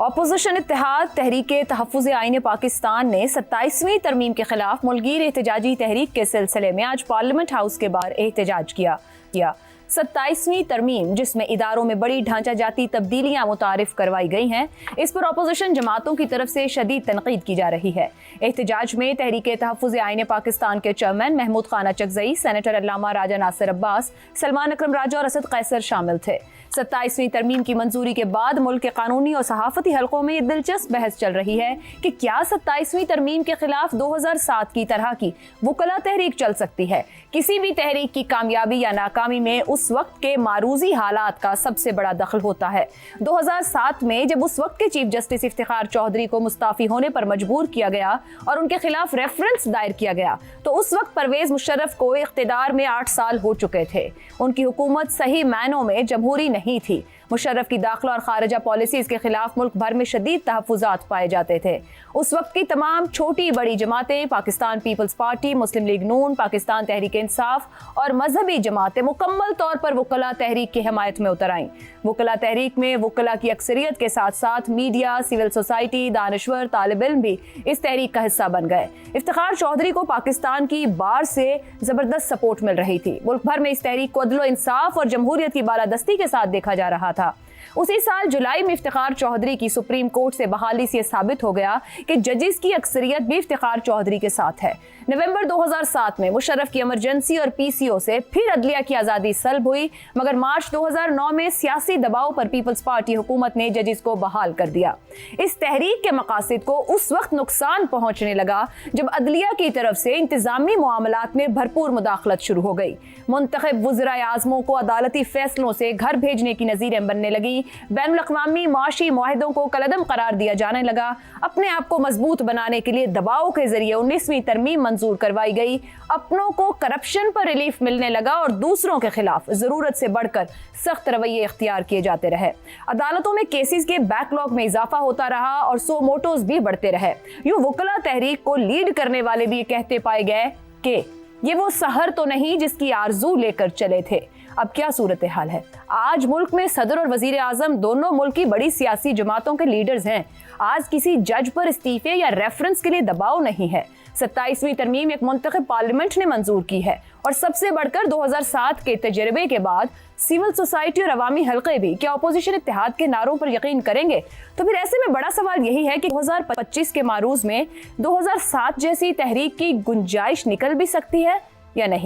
Opposition इत्तेहाद तहरीके तहफ़्फ़ुज़ आईन पाकिस्तान ने 27वीं तरमीम के खिलाफ मुल्कीर एहतजाजी तहरीक के सिलसिले में आज पार्लियामेंट हाउस के बाहर एहतजाज किया। 27वीं तरमीम जिसमें इदारों में बड़ी ढांचा जाती तब्दीलियां मुतारिफ करवाई गई हैं, इस पर अपोजिशन जमातों की तरफ से शदीद तनकीद की जा रही है। एहतजाज में तहरीके तहफ़्फ़ुज़ आईन पाकिस्तान के चेयरमैन महमूद खान अचकज़ई, सेनेटर अल्लामा राजा नासिर अब्बास, सलमान अकरम राजा और असद कैसर शामिल थे। 27वीं तरमीम की मंजूरी के बाद मुल्क के कानूनी और सहाफ़ती हलकों में ये दिलचस्प बहस चल रही है कि क्या 27वीं तरमीम के खिलाफ 2007 की तरह की वुकला तहरीक चल सकती है। किसी भी तहरीक की कामयाबी या नाकामी में उस वक्त के मारूजी हालात का सबसे बड़ा दखल होता है। 2007 में जब उस वक्त के चीफ जस्टिस इफ्तिखार चौधरी को मुस्ताफी होने पर मजबूर किया गया और उनके खिलाफ रेफरेंस दायर किया गया, तो उस वक्त परवेज मुशर्रफ को इख्तिदार में 8 साल हो चुके थे। उनकी हुकूमत सही मायनों में जमहूरी नहीं थी। मुशर्रफ की दाखिला और खारिजा पॉलिसीज के खिलाफ मुल्क भर में शदीद तहफ़्फ़ुज़ात पाए जाते थे। उस वक्त की तमाम छोटी बड़ी जमातें, पाकिस्तान पीपल्स पार्टी, मुस्लिम लीग नून, पाकिस्तान तहरीक इंसाफ और मजहबी जमातें मुकम्मल तौर पर वुकला तहरीक की हिमायत में उतर आईं। वुकला तहरीक में वुकला की अक्सरियत के साथ साथ मीडिया, सिविल सोसाइटी, दानिश्वर, तालिब इल्म भी इस तहरीक का हिस्सा बन गए। इफ्तिखार चौधरी को पाकिस्तान की बार से जबरदस्त सपोर्ट मिल रही थी। मुल्क भर में इस तहरीक को अदल इंसाफ और जमहूरियत की बालादस्ती के साथ देखा जा रहा था। उसी साल जुलाई में इफ्तिखार चौधरी की सुप्रीम कोर्ट से बहाली से साबित हो गया कि जजेस की अक्सरियत भी इफ्तिखार चौधरी के साथ है। नवंबर 2007 में मुशर्रफ की इमरजेंसी और पीसीओ से फिर अदलिया की आज़ादी सल्ब हुई, मगर मार्च 2009 में सियासी दबाव पर पीपल्स पार्टी हुकूमत ने जजेस को बहाल कर दिया। इस तहरीक के मकासद को उस वक्त नुकसान पहुंचने लगा जब अदलिया की तरफ से इंतजामी मामलात में भरपूर मुदाखलत शुरू हो गई। मुंतखब वज़राए आज़मों को अदालती फैसलों से घर भेजने की नज़ीरें बनने लगी। बैनुल अक़वामी माशी मुआहिदों को कलअदम करार दिया जाने लगा। अपने आप को मजबूत बनाने के लिए दबाव के जरिए 19वीं तरमीम मंजूर करवाई गई। अपनों को करप्शन पर रिलीफ मिलने लगा और दूसरों के खिलाफ जरूरत से बढ़कर सख्त रवैये इख्तियार किए जाते रहे। अदालतों में केसेस के बैकलॉग में इजाफा होता रहा और सो मोटोज भी बढ़ते रहे। यूं वुकला तहरीक को लीड करने वाले भी कहते पाए गए कि ये वो सहर तो नहीं जिसकी आरजू लेकर चले थे। अब क्या सूरत हाल है? आज मुल्क में सदर और वजीर आजम दोनों मुल्क की बड़ी सियासी जमातों के लीडर्स हैं। आज किसी जज पर इस्तीफे या रेफरेंस के लिए दबाव नहीं है। 27वीं तरमीम एक मुंतखब पार्लियामेंट ने मंजूर की है और सबसे बढ़कर 2007 के तजर्बे के बाद सिविल सोसाइटी और अवामी हल्के भी क्या अपोजिशन इत्तेहाद के नारों पर यकीन करेंगे? तो फिर ऐसे में बड़ा सवाल यही है कि 2025 के मारूज में 2007 जैसी तहरीक की गुंजाइश निकल भी सकती है या नहीं।